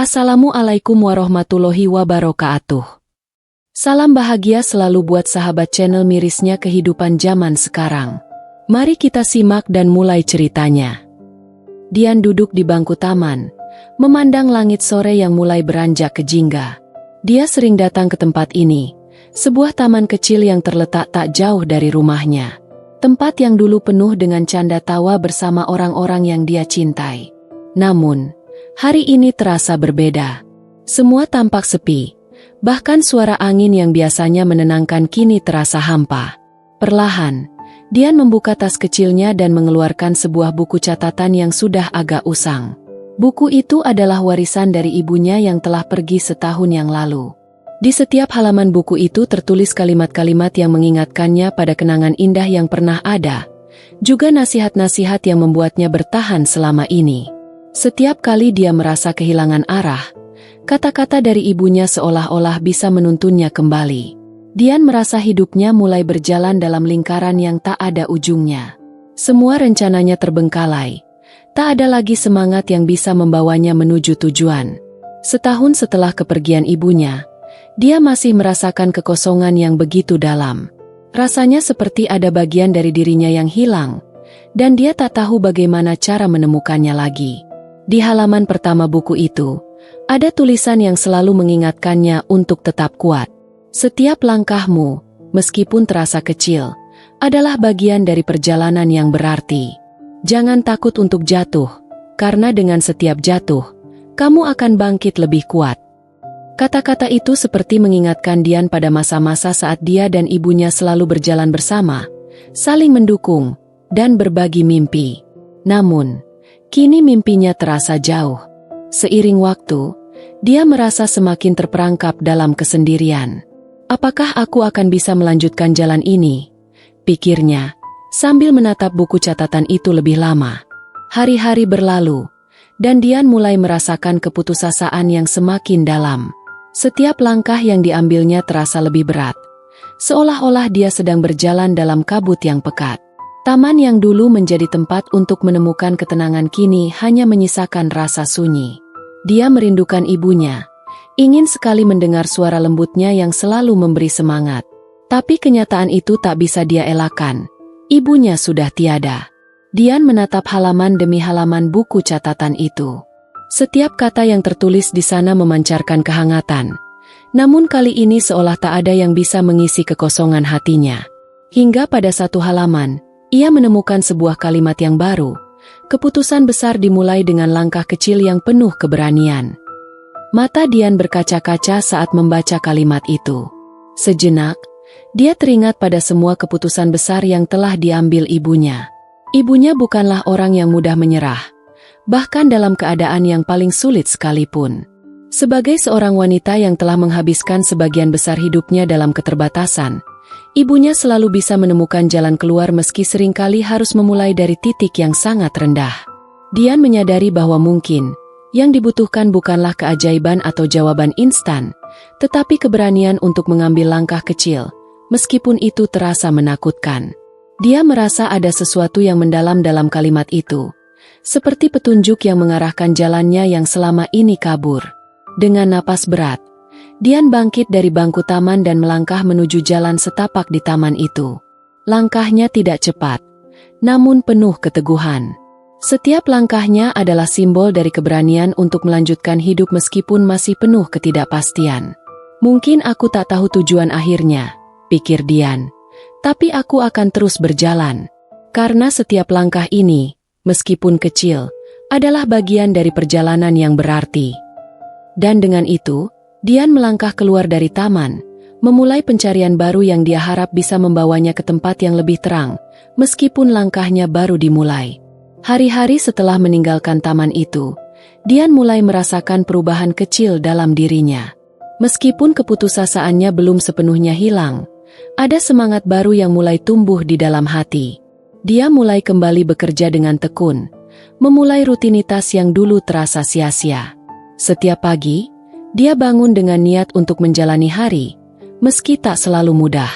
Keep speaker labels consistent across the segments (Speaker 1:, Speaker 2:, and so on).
Speaker 1: Assalamualaikum warahmatullahi wabarakatuh. Salam bahagia selalu buat sahabat channel mirisnya kehidupan zaman sekarang. Mari kita simak dan mulai ceritanya. Dian duduk di bangku taman, memandang langit sore yang mulai beranjak ke jingga. Dia sering datang ke tempat ini, sebuah taman kecil yang terletak tak jauh dari rumahnya. Tempat yang dulu penuh dengan canda tawa bersama orang-orang yang dia cintai. Namun, hari ini terasa berbeda. Semua tampak sepi, bahkan suara angin yang biasanya menenangkan kini terasa hampa. Perlahan, Dian membuka tas kecilnya dan mengeluarkan sebuah buku catatan yang sudah agak usang. Buku itu adalah warisan dari ibunya yang telah pergi setahun yang lalu. Di setiap halaman buku itu tertulis kalimat-kalimat yang mengingatkannya pada kenangan indah yang pernah ada, juga nasihat-nasihat yang membuatnya bertahan selama ini. Setiap kali dia merasa kehilangan arah, kata-kata dari ibunya seolah-olah bisa menuntunnya kembali. Dian merasa hidupnya mulai berjalan dalam lingkaran yang tak ada ujungnya. Semua rencananya terbengkalai. Tak ada lagi semangat yang bisa membawanya menuju tujuan. Setahun setelah kepergian ibunya, dia masih merasakan kekosongan yang begitu dalam. Rasanya seperti ada bagian dari dirinya yang hilang, dan dia tak tahu bagaimana cara menemukannya lagi. Di halaman pertama buku itu, ada tulisan yang selalu mengingatkannya untuk tetap kuat. Setiap langkahmu, meskipun terasa kecil, adalah bagian dari perjalanan yang berarti. Jangan takut untuk jatuh, karena dengan setiap jatuh, kamu akan bangkit lebih kuat. Kata-kata itu seperti mengingatkan Dian pada masa-masa saat dia dan ibunya selalu berjalan bersama, saling mendukung, dan berbagi mimpi. Namun, kini mimpinya terasa jauh. Seiring waktu, dia merasa semakin terperangkap dalam kesendirian. Apakah aku akan bisa melanjutkan jalan ini? Pikirnya, sambil menatap buku catatan itu lebih lama. Hari-hari berlalu, dan Dian mulai merasakan keputusasaan yang semakin dalam. Setiap langkah yang diambilnya terasa lebih berat, seolah-olah dia sedang berjalan dalam kabut yang pekat. Taman yang dulu menjadi tempat untuk menemukan ketenangan kini hanya menyisakan rasa sunyi. Dia merindukan ibunya, ingin sekali mendengar suara lembutnya yang selalu memberi semangat. Tapi kenyataan itu tak bisa dia elakkan. Ibunya sudah tiada. Dian menatap halaman demi halaman buku catatan itu. Setiap kata yang tertulis di sana memancarkan kehangatan. Namun kali ini seolah tak ada yang bisa mengisi kekosongan hatinya. Hingga pada satu halaman, ia menemukan sebuah kalimat yang baru. Keputusan besar dimulai dengan langkah kecil yang penuh keberanian. Mata Dian berkaca-kaca saat membaca kalimat itu. Sejenak, dia teringat pada semua keputusan besar yang telah diambil ibunya. Ibunya bukanlah orang yang mudah menyerah, bahkan dalam keadaan yang paling sulit sekalipun. Sebagai seorang wanita yang telah menghabiskan sebagian besar hidupnya dalam keterbatasan, ibunya selalu bisa menemukan jalan keluar meski seringkali harus memulai dari titik yang sangat rendah. Dian menyadari bahwa mungkin yang dibutuhkan bukanlah keajaiban atau jawaban instan, tetapi keberanian untuk mengambil langkah kecil, meskipun itu terasa menakutkan. Dia merasa ada sesuatu yang mendalam dalam kalimat itu, seperti petunjuk yang mengarahkan jalannya yang selama ini kabur. Dengan napas berat, Dian bangkit dari bangku taman dan melangkah menuju jalan setapak di taman itu. Langkahnya tidak cepat, namun penuh keteguhan. Setiap langkahnya adalah simbol dari keberanian untuk melanjutkan hidup meskipun masih penuh ketidakpastian. Mungkin aku tak tahu tujuan akhirnya, pikir Dian, tapi aku akan terus berjalan. Karena setiap langkah ini, meskipun kecil, adalah bagian dari perjalanan yang berarti. Dan dengan itu, Dian melangkah keluar dari taman, memulai pencarian baru yang dia harap bisa membawanya ke tempat yang lebih terang, meskipun langkahnya baru dimulai. Hari-hari setelah meninggalkan taman itu, Dian mulai merasakan perubahan kecil dalam dirinya. Meskipun keputusasaannya belum sepenuhnya hilang, ada semangat baru yang mulai tumbuh di dalam hati. Dia mulai kembali bekerja dengan tekun, memulai rutinitas yang dulu terasa sia-sia. Setiap pagi, dia bangun dengan niat untuk menjalani hari, meski tak selalu mudah.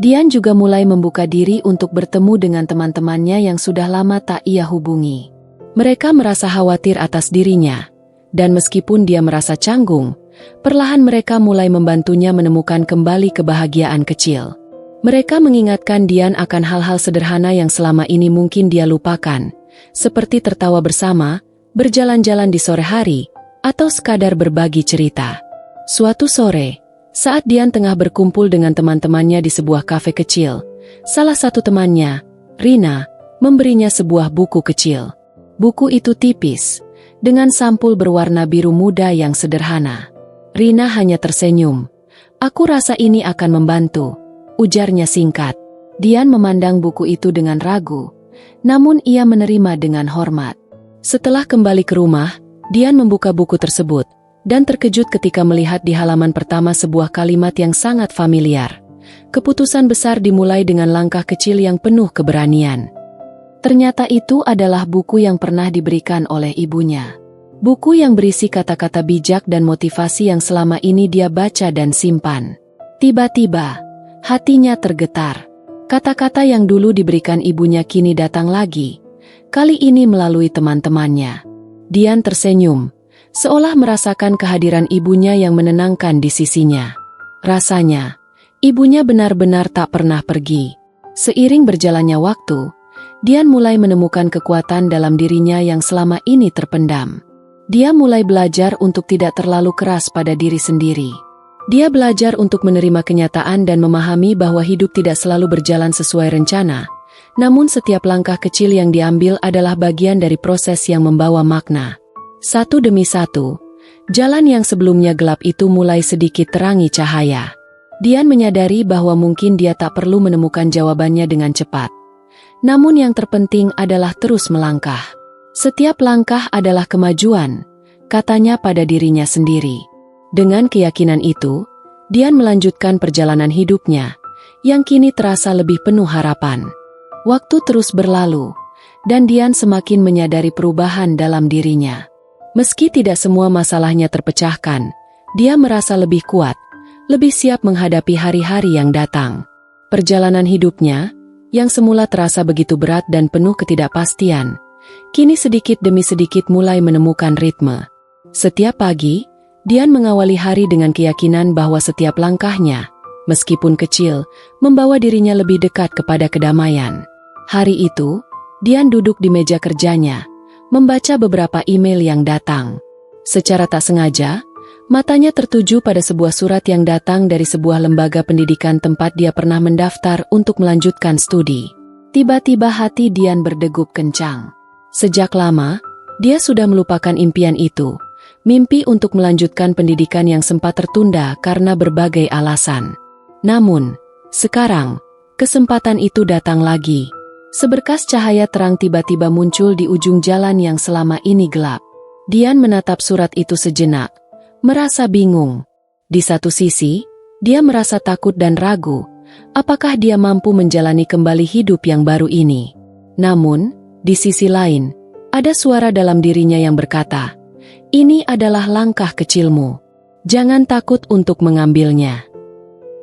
Speaker 1: Dian juga mulai membuka diri untuk bertemu dengan teman-temannya yang sudah lama tak ia hubungi. Mereka merasa khawatir atas dirinya, Dan meskipun dia merasa canggung, perlahan mereka mulai membantunya menemukan kembali kebahagiaan kecil. Mereka mengingatkan Dian akan hal-hal sederhana yang selama ini mungkin dia lupakan, seperti tertawa bersama, berjalan-jalan di sore hari, atau sekadar berbagi cerita. Suatu sore, saat Dian tengah berkumpul dengan teman-temannya di sebuah kafe kecil, salah satu temannya, Rina, memberinya sebuah buku kecil. Buku itu tipis, dengan sampul berwarna biru muda yang sederhana. Rina hanya tersenyum. "Aku rasa ini akan membantu," ujarnya singkat. Dian memandang buku itu dengan ragu, namun ia menerima dengan hormat. Setelah kembali ke rumah, Dian membuka buku tersebut, dan terkejut ketika melihat di halaman pertama sebuah kalimat yang sangat familiar. Keputusan besar dimulai dengan langkah kecil yang penuh keberanian. Ternyata itu adalah buku yang pernah diberikan oleh ibunya. Buku yang berisi kata-kata bijak dan motivasi yang selama ini dia baca dan simpan. Tiba-tiba, hatinya tergetar. Kata-kata yang dulu diberikan ibunya kini datang lagi, kali ini melalui teman-temannya. Dian tersenyum, seolah merasakan kehadiran ibunya yang menenangkan di sisinya. Rasanya, ibunya benar-benar tak pernah pergi. Seiring berjalannya waktu, Dian mulai menemukan kekuatan dalam dirinya yang selama ini terpendam. Dia mulai belajar untuk tidak terlalu keras pada diri sendiri. Dia belajar untuk menerima kenyataan dan memahami bahwa hidup tidak selalu berjalan sesuai rencana, namun setiap langkah kecil yang diambil adalah bagian dari proses yang membawa makna. Satu demi satu, jalan yang sebelumnya gelap itu mulai sedikit terangi cahaya. Dian menyadari bahwa mungkin dia tak perlu menemukan jawabannya dengan cepat. Namun yang terpenting adalah terus melangkah. Setiap langkah adalah kemajuan, katanya pada dirinya sendiri. Dengan keyakinan itu, Dian melanjutkan perjalanan hidupnya, yang kini terasa lebih penuh harapan. Waktu terus berlalu, dan Dian semakin menyadari perubahan dalam dirinya. Meski tidak semua masalahnya terpecahkan, dia merasa lebih kuat, lebih siap menghadapi hari-hari yang datang. Perjalanan hidupnya, yang semula terasa begitu berat dan penuh ketidakpastian, kini sedikit demi sedikit mulai menemukan ritme. Setiap pagi, Dian mengawali hari dengan keyakinan bahwa setiap langkahnya, meskipun kecil, membawa dirinya lebih dekat kepada kedamaian. Hari itu, Dian duduk di meja kerjanya, membaca beberapa email yang datang. Secara tak sengaja, matanya tertuju pada sebuah surat yang datang dari sebuah lembaga pendidikan tempat dia pernah mendaftar untuk melanjutkan studi. Tiba-tiba hati Dian berdegup kencang. Sejak lama, dia sudah melupakan impian itu, mimpi untuk melanjutkan pendidikan yang sempat tertunda karena berbagai alasan. Namun, sekarang, kesempatan itu datang lagi. Seberkas cahaya terang tiba-tiba muncul di ujung jalan yang selama ini gelap. Dian menatap surat itu sejenak, merasa bingung. Di satu sisi, dia merasa takut dan ragu, apakah dia mampu menjalani kembali hidup yang baru ini. Namun, di sisi lain, ada suara dalam dirinya yang berkata, "Ini adalah langkah kecilmu. Jangan takut untuk mengambilnya."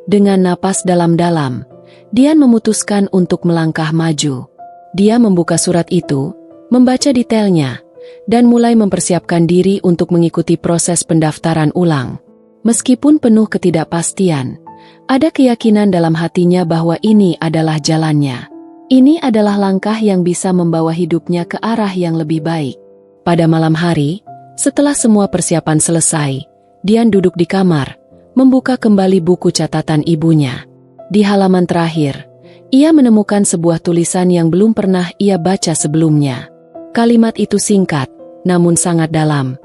Speaker 1: Dengan napas dalam-dalam, Dian memutuskan untuk melangkah maju. Dia membuka surat itu, membaca detailnya, dan mulai mempersiapkan diri untuk mengikuti proses pendaftaran ulang. Meskipun penuh ketidakpastian, ada keyakinan dalam hatinya bahwa ini adalah jalannya. Ini adalah langkah yang bisa membawa hidupnya ke arah yang lebih baik. Pada malam hari, setelah semua persiapan selesai, Dian duduk di kamar, membuka kembali buku catatan ibunya. Di halaman terakhir, ia menemukan sebuah tulisan yang belum pernah ia baca sebelumnya. Kalimat itu singkat, namun sangat dalam.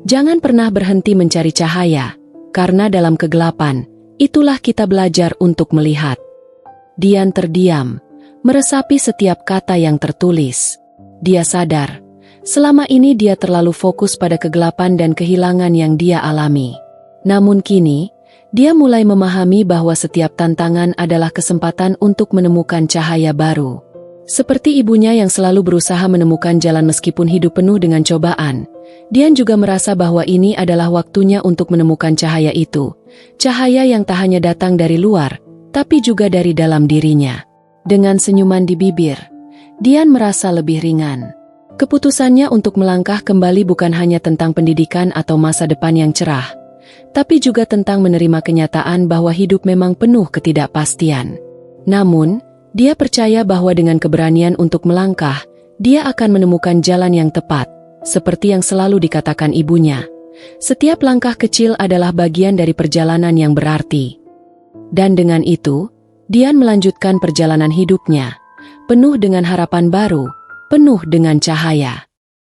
Speaker 1: Jangan pernah berhenti mencari cahaya, karena dalam kegelapan, itulah kita belajar untuk melihat. Dian terdiam, meresapi setiap kata yang tertulis. Dia sadar, selama ini dia terlalu fokus pada kegelapan dan kehilangan yang dia alami. Namun kini, dia mulai memahami bahwa setiap tantangan adalah kesempatan untuk menemukan cahaya baru. Seperti ibunya yang selalu berusaha menemukan jalan meskipun hidup penuh dengan cobaan, Dian juga merasa bahwa ini adalah waktunya untuk menemukan cahaya itu. Cahaya yang tak hanya datang dari luar, tapi juga dari dalam dirinya. Dengan senyuman di bibir, Dian merasa lebih ringan. Keputusannya untuk melangkah kembali bukan hanya tentang pendidikan atau masa depan yang cerah, tapi juga tentang menerima kenyataan bahwa hidup memang penuh ketidakpastian. Namun, dia percaya bahwa dengan keberanian untuk melangkah, dia akan menemukan jalan yang tepat, seperti yang selalu dikatakan ibunya. Setiap langkah kecil adalah bagian dari perjalanan yang berarti. Dan dengan itu, Dian melanjutkan perjalanan hidupnya, penuh dengan harapan baru, penuh dengan cahaya.